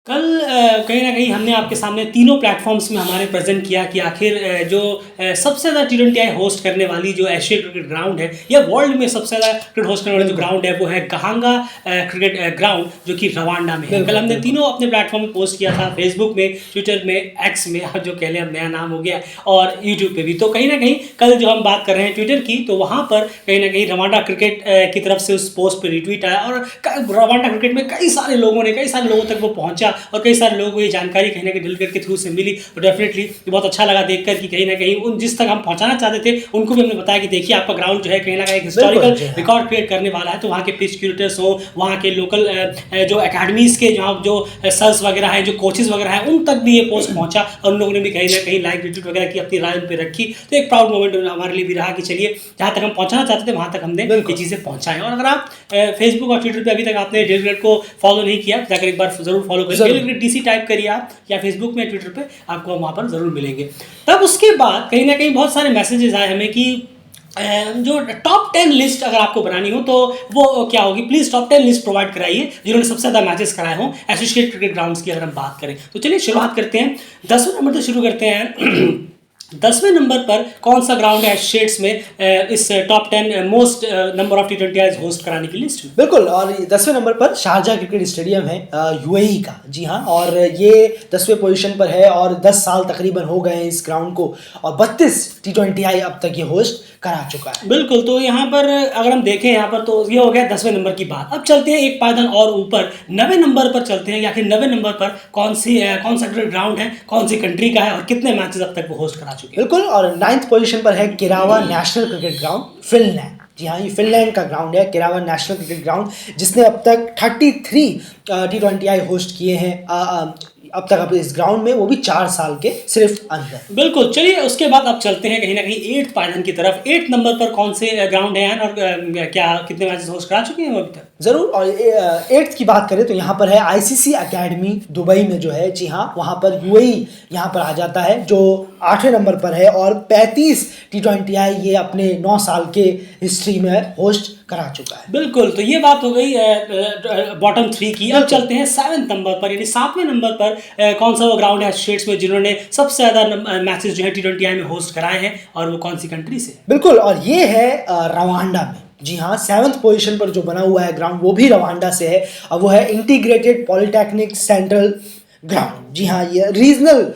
कल कहीं न कहीं हमने आपके सामने तीनों प्लेटफ़ॉर्म्स में हमारे प्रेज़ेंट किया कि आखिर जो सबसे ज़्यादा टी20आई होस्ट करने वाली जो एशिया क्रिकेट ग्राउंड है या वर्ल्ड में सबसे ज़्यादा क्रिकेट होस्ट करने वाला जो ग्राउंड है वो है कहांगा क्रिकेट ग्राउंड जो कि रवांडा में है। कल हमने तीनों अपने प्लेटफ़ॉर्म पे पोस्ट किया था, फेसबुक में, ट्विटर में, एक्स में जो कह लें अब नया नाम हो गया, और यूट्यूब पे भी। तो कहीं न कहीं कल जो हम बात कर रहे हैं ट्विटर की, तो वहाँ पर कहीं न कहीं रवांडा क्रिकेट की तरफ से उस पोस्ट पे रीट्वीट आया और रवांडा क्रिकेट में कई सारे लोगों तक वो पहुँचा और कई सारे लोगों को ये जानकारी कहीं ना कहीं दिलगढ़ के थ्रू से मिली। तो डेफिनेटली ये बहुत अच्छा लगा देखकर कि कहीं ना कहीं उन जिस तक हम पहुंचाना चाहते थे उनको भी हमने बताया कि देखिए आपका ग्राउंड जो है कहीं ना कहीं हिस्टोरिकल रिकॉर्ड क्रिएट करने वाला है। तो वहाँ के पिच क्यूरेटर्स हो, वहाँ के लोकल जो अकेडमीज़ के जहाँ जो सर्स वगैरह हैं, जो कोचेज़ वगैरह हैं, उन तक भी ये पोस्ट पहुँचा और उन लोगों ने भी कहीं ना कहीं लाइक रिट्वीट वगैरह की, अपनी राय उन पर रखी। तो एक प्राउड मोमेंट हमारे लिए भी रहा कि चलिए जहाँ तक हम पहुँचना चाहते थे वहाँ तक हमने ये चीज़ें पहुँचाएँ। और अगर आप फेसबुक और ट्विटर पर अभी तक आपने दिलगढ़ को फॉलो नहीं किया, जाकर एक बार ज़रूर फॉलो करें। दिलगढ़ डीसी टाइप करिए आप या फेसबुक में, ट्विटर पे आपको वहाँ पर ज़रूर मिलेंगे। तब उसके बाद कहीं ना कहीं बहुत सारे मैसेजेस आए हमें कि जो टॉप 10 लिस्ट अगर आपको बनानी हो तो वो क्या होगी, प्लीज़ टॉप 10 लिस्ट प्रोवाइड कराइए जिन्होंने सबसे ज़्यादा मैचेस कराए हों एसोसिएट क्रिकेट ग्राउंड्स की। अगर हम बात करें तो चलिए शुरुआत करते हैं, 10वें नंबर से शुरू करते हैं। 10वें नंबर पर कौन सा ग्राउंड है एसोसिएट्स में इस top 10 most number of T20 host कराने की लिस्ट में? बिल्कुल, और 10वें नंबर पर शारजा क्रिकेट स्टेडियम है यूएई का। जी हाँ, और ये 10वें पोजीशन पर है और 10 साल तकरीबन हो गए हैं इस ग्राउंड को और 32 टी20 अब तक ये होस्ट करा चुका है। बिल्कुल, तो यहाँ पर अगर हम देखें यहाँ पर तो ये हो गया 10वें नंबर की बात। अब चलते हैं एक पायदान और ऊपर, 9वें नंबर पर चलते हैं। आखिर 9वें नंबर पर कौन सा क्रिकेट ग्राउंड है, कौन सी कंट्री का है और कितने मैचेस अब तक वो होस्ट करा चुके हैं? बिल्कुल, और 9th पोजीशन पर है केरावा नेशनल क्रिकेट ग्राउंड, फिनलैंड। जी हाँ, ये फिनलैंड का ग्राउंड है केरावा नेशनल क्रिकेट ग्राउंड, जिसने अब तक 33 टी20 होस्ट किए हैं अब तक इस ग्राउंड में, वो भी 4 साल के सिर्फ अंदर। बिल्कुल, चलिए उसके बाद अब चलते हैं कहीं ना कहीं 8th पायदान की तरफ। 8th नंबर पर कौन से ग्राउंड है और क्या कितने मैचेस होस्ट करा चुके हैं वो अभी तक? ज़रूर, और 8th की बात करें तो यहाँ पर है आईसीसी एकेडमी दुबई में जो है। जी हाँ, वहाँ पर यूएई यहाँ पर आ जाता है जो 8वें नंबर पर है और 35 टी20 ये अपने 9 साल के हिस्ट्री में होस्ट करा चुका है। बिल्कुल, तो ये बात हो गई बॉटम 3 की। अब चलते हैं 7वें नंबर पर, यानी 7वें नंबर पर कौन सा वो ग्राउंड है एसोसिएट्स में जिन्होंने सबसे ज़्यादा मैचेस जो है टी20 में होस्ट कराए हैं और वो कौन सी कंट्री से? बिल्कुल, और ये है रवांडा में। जी हाँ, 7th पोजीशन पर जो बना हुआ है ग्राउंड वो भी रवांडा से है और वो है इंटीग्रेटेड पॉलिटेक्निक सेंट्रल ग्राउंड। जी हाँ, ये रीजनल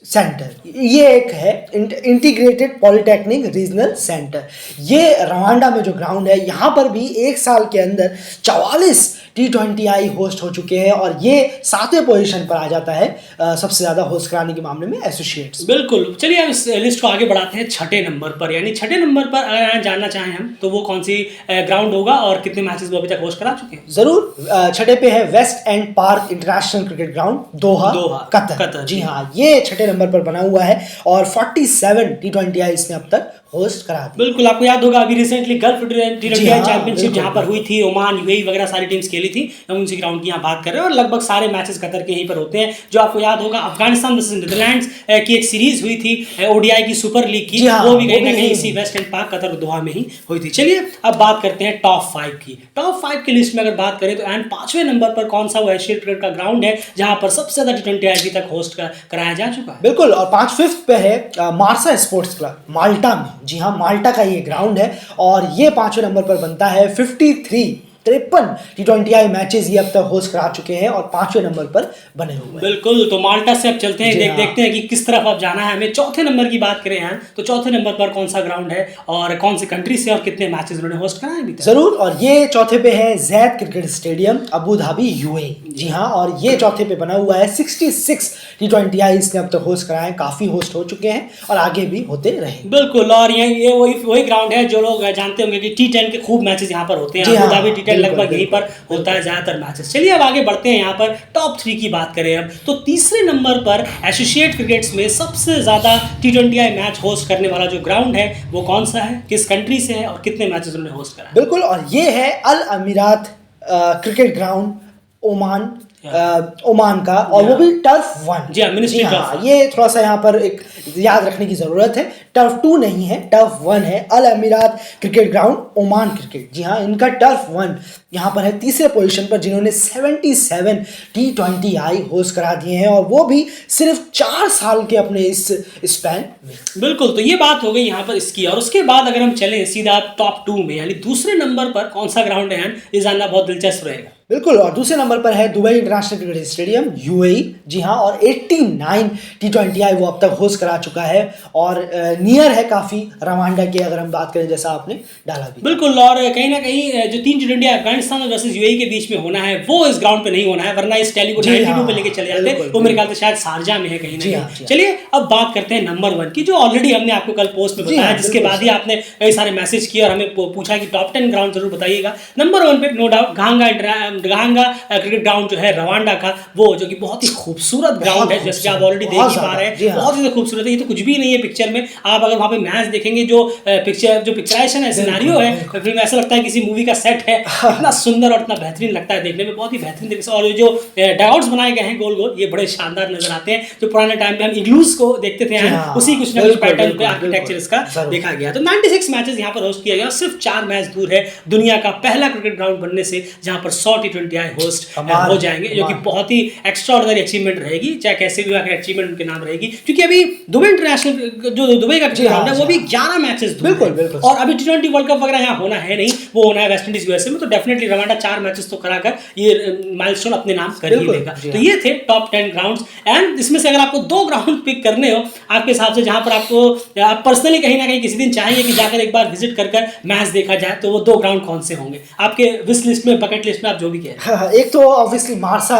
सेंटर, ये एक है इंटीग्रेटेड पॉलिटेक्निक रीजनल सेंटर। ये रवांडा में जो ग्राउंड है, यहाँ पर भी एक साल के अंदर 44 टी20 होस्ट हो चुके हैं और ये 7वें पोजीशन पर आ जाता है सबसे ज़्यादा होस्ट कराने के मामले में एसोसिएट्स। बिल्कुल, चलिए अब इस लिस्ट को आगे बढ़ाते हैं 6ठे नंबर पर, यानी 6ठे नंबर पर अगर जानना चाहें हम तो वो कौन सी ग्राउंड होगा और कितने मैचेस वो अभी तक होस्ट करा चुके हैं? ज़रूर, 6ठे पे है West End Park International Cricket Ground, Doha Qatar. जी हाँ, ये 6ठे नंबर पर बना हुआ है और 47 टी20 इसने अब तक होस्ट करा दी। बिल्कुल, आपको याद होगा अभी रिसेंटली गल्फ टी20 चैंपियनशिप जहाँ पर हुई थी, ओमान, यूएई वगैरह सारी टीम्स खेली थी, हम उनसी ग्राउंड की यहाँ बात कर रहे हैं और लगभग सारे मैचेस कतर के यहीं पर होते हैं। जो आपको याद होगा अफगानिस्तान वर्सेस नीदरलैंड्स की एक सीरीज हुई थी ओडीआई की सुपर लीग की, वो भी कहीं ना कहीं इसी वेस्ट एंड पार्क कतर दोहा में ही हुई थी। चलिए अब बात करते हैं टॉप 5 की। टॉप 5 की लिस्ट में अगर बात करें तो 5वें नंबर पर कौन सा वो एशियन क्रिकेट का ग्राउंड है जहाँ पर सबसे ज्यादा टी20 अभी तक होस्ट कराया जा चुका है? बिल्कुल, और 5th पे है मार्सा स्पोर्ट्स क्लब माल्टा में। जी हाँ, माल्टा का ये ग्राउंड है और ये 5वें नंबर पर बनता है। 53 टी20 मैचेस ये अब तक होस्ट करा चुके हैं और 5वें नंबर पर बने हुए हैं। बिल्कुल, तो माल्टा से अब चलते हैं, देखते हैं कि किस तरफ अब जाना है हमें। 4थे नंबर की बात करें हैं तो 4थे नंबर पर कौन सा ग्राउंड है और कौन सी कंट्री से और कितने मैचेस उन्होंने होस्ट कराए अभी तक? जरूर, और ये 4थे पे है Zayed Cricket Stadium Abu Dhabi UAE. जी हाँ, और ये 4थे पे बना हुआ है। 66 टी20 इसने अब तक होस्ट कराए, काफी होस्ट हो चुके हैं और आगे भी होते रहे। बिल्कुल, और ये वही ग्राउंड है जो लोग जानते होंगे कि T10 के खूब मैचेस यहाँ पर होते हैं। अबू धाबी T10 लगभग यहीं पर होता है ज्यादातर मैचेस। चलिए अब आगे बढ़ते हैं, यहाँ पर टॉप 3 की बात करें अब तो तीसरे नंबर पर एसोसिएट क्रिकेट्स में सबसे ज्यादा टी20 मैच होस्ट करने वाला जो ग्राउंड है वो कौन सा है, किस कंट्री से है और कितने मैचेस उन्होंने होस्ट करा? बिल्कुल, और ये है अल अमीरात क्रिकेट ग्राउंड ओमान ओमान का, और वो भी टर्फ 1। जी हाँ, मिनिस्ट्री हाँ, ये थोड़ा सा यहाँ पर एक याद रखने की ज़रूरत है, टर्फ 2 नहीं है, टर्फ 1 है। अल अमीरात क्रिकेट ग्राउंड, ओमान क्रिकेट, जी हाँ, इनका टर्फ 1 यहाँ पर है तीसरे पोजीशन पर, जिन्होंने 77 T20I होस्ट करा दिए हैं, और वो भी सिर्फ 4 साल के अपने इस स्पैन में। बिल्कुल, तो ये बात हो गई यहाँ पर इसकी। और उसके बाद अगर हम चलें सीधा टॉप 2 में, यानी दूसरे नंबर पर कौन सा ग्राउंड है, ये जानना बहुत दिलचस्प रहेगा। बिल्कुल, और दूसरे नंबर पर है Dubai international cricket stadium, UAE, जी हाँ, और 89 T20I वो अब तक होस्ट करा चुका है, और नियर है काफ़ी रवांडा की, अगर हम बात करें, जैसा आपने डाला भी। बिल्कुल, और कहीं ना कहीं जो 3 T20 अफगानिस्तान वर्सेस UAE के बीच में होना है, वो इस ग्राउंड पे नहीं होना है, वरना इस टैली को 92 पे लेके चले जाते, वो मेरे ख्याल से शायद शारजा में है कहीं ना कहीं। चलिए अब बात करते हैं नंबर 1 की, जो ऑलरेडी हमने आपको कल पोस्ट में बताया, जिसके बाद ही आपने कई सारे मैसेज किए और हमें पूछा कि टॉप 10 ग्राउंड जरूर बताइएगा। नंबर 1 पे नो डाउट घांगा क्रिकेट ग्राउंड जो है रवांडा का, वो जो कि बहुत ही खूबसूरत ग्राउंड है, जैसे आप ऑलरेडी देख ही पा रहे हैं, बहुत ही खूबसूरत है। ये तो कुछ भी नहीं है पिक्चर में, आप अगर वहाँ पे मैच देखेंगे, जो पिक्चराइजेशन है, सिनेरियो है, फिल्म ऐसा लगता है किसी मूवी का सेट है, इतना सुंदर और इतना बेहतरीन लगता है देखने में, बहुत ही बेहतरीन तरीके से। और जो डगआउट्स बनाए गए हैं गोल गोल, ये बड़े शानदार नजर आते हैं, जो पुराने टाइम पे हम इग्लूज को देखते थे, उसी कुछ ना कुछ पैटर्न पे आर्किटेक्चर इसका देखा गया। तो 96 मैचेस यहाँ पर होस्ट किया गया, सिर्फ 4 मैच दूर है दुनिया का पहला क्रिकेट ग्राउंड बनने से, जहाँ पर 100 T20I होस्ट हो जाएंगे, जो कि बहुत ही एक्स्ट्राऑर्डिनरी अचीवमेंट रहेगी, चाहे कैसे भी अचीवमेंट उनके नाम रहेगी। क्योंकि अभी दुबई इंटरनेशनल जो दुबई का ग्राउंड है, वो भी 11 मैचेस दूर है, और अभी T20 वर्ल्ड कप वगैरह यहाँ होना है नहीं, वो होना है वेस्ट इंडीज USA में। तो डेफिनेटली रवांडा 4 मैचेस तो कराकर ये माइलस्टोन अपने नाम कर ही लेगा। तो ये थे टॉप 10 ग्राउंड्स, एंड इसमें से अगर आपको 2 ग्राउंड पिक करने हो आपके हिसाब से, जहां पर आपको आप पर्सनली कहीं ना कहीं किसी दिन चाहेंगे कि जाकर एक बार विजिट कर मैच देखा जाए, तो वो 2 ग्राउंड कौन से होंगे आपके विश लिस्ट में, बकेट लिस्ट में, आप जो भी कहें? एक तो ऑब्वियसली मार्सा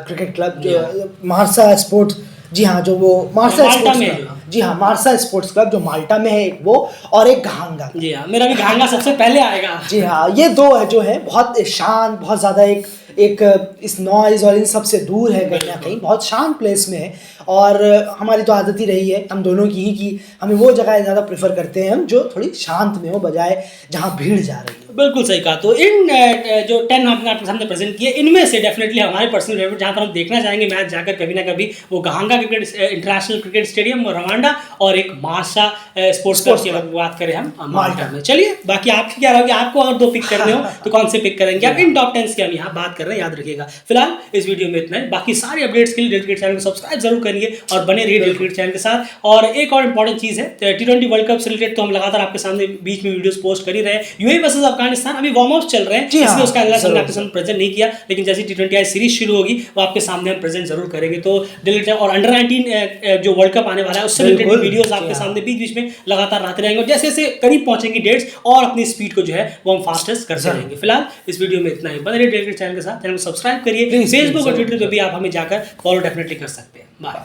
क्रिकेट क्लब, जो मार्सा स्पोर्ट्स, जी हाँ, जो वो मार्सा स्पोर्ट्स क्लब, जी हाँ, मार्सा स्पोर्ट्स क्लब जो माल्टा में है, एक वो, और एक घांगा। जी हाँ, मेरा भी घांगा सबसे पहले आएगा। जी हाँ, ये 2 है जो है बहुत शांत, बहुत ज़्यादा एक इस नॉइज़ और इन सब से दूर है, कहीं ना कहीं बहुत शांत प्लेस में है। और हमारी तो आदत ही रही है हम दोनों की ही, कि हमें वो जगह ज़्यादा प्रेफर करते हैं हम जो थोड़ी शांत में हो, बजाय जहाँ भीड़ जा रही है। बिल्कुल सही कहा। तो इन जो 10 हमने आपके सामने प्रेजेंट किए, इनमें से डेफिनेटली हमारे पर्सनल फेवरेट, जहाँ पर हम देखना चाहेंगे मैच जाकर कभी ना कभी, वो Gahanga cricket international cricket stadium Rwanda, और एक मार्सा स्पोर्ट्स क्लब की बात करें हम माल्टा में। चलिए, बाकी आपकी क्या रहोगे, आपको अगर 2 पिक करने हो तो कौन से पिक करेंगे आप? इन टॉप 10 की हम यहाँ बात कर रहे हैं, याद रखिएगा। फिलहाल इस वीडियो में इतना ही, बाकी सारी अपडेट्स के लिए डेल क्रिकेट चैनल को सब्सक्राइब जरूर करिए और बने रहिए डेल क्रिकेट चैनल के साथ। और एक और इंपॉर्टेंट चीज़ है, T20 वर्ल्ड कप से रिलेटेड तो हम लगातार आपके सामने बीच में वीडियोस पोस्ट कर ही रहे हैं। UAE वर्सेस अफगानिस्तान अभी वार्म अप चल रहे हैं, इसलिए उसका अगला हमने आपके सामने प्रेजेंट नहीं किया, लेकिन जैसी T20I सीरीज शुरू होगी वो आपके सामने हम प्रेजेंट जरूर करेंगे। तो डेल और अंडर 19 जो वर्ल्ड कप आने वाला है, उससे रिलेटेड वीडियोस आपके सामने बीच बीच में लगातार आते रहेंगे, और जैसे जैसे करीब पहुंचेंगी डेट्स, और अपनी स्पीड को जो है वो हम फास्टेस्ट करते रहेंगे। फिलहाल इस वीडियो में इतना ही, बने रहिए डेल क्रिकेट चैनल के साथ, चैनल को सब्सक्राइब करिए, फेसबुक और ट्विटर पे भी आप हमें जाकर फॉलो डेफिनेटली कर सकते हैं। बाय।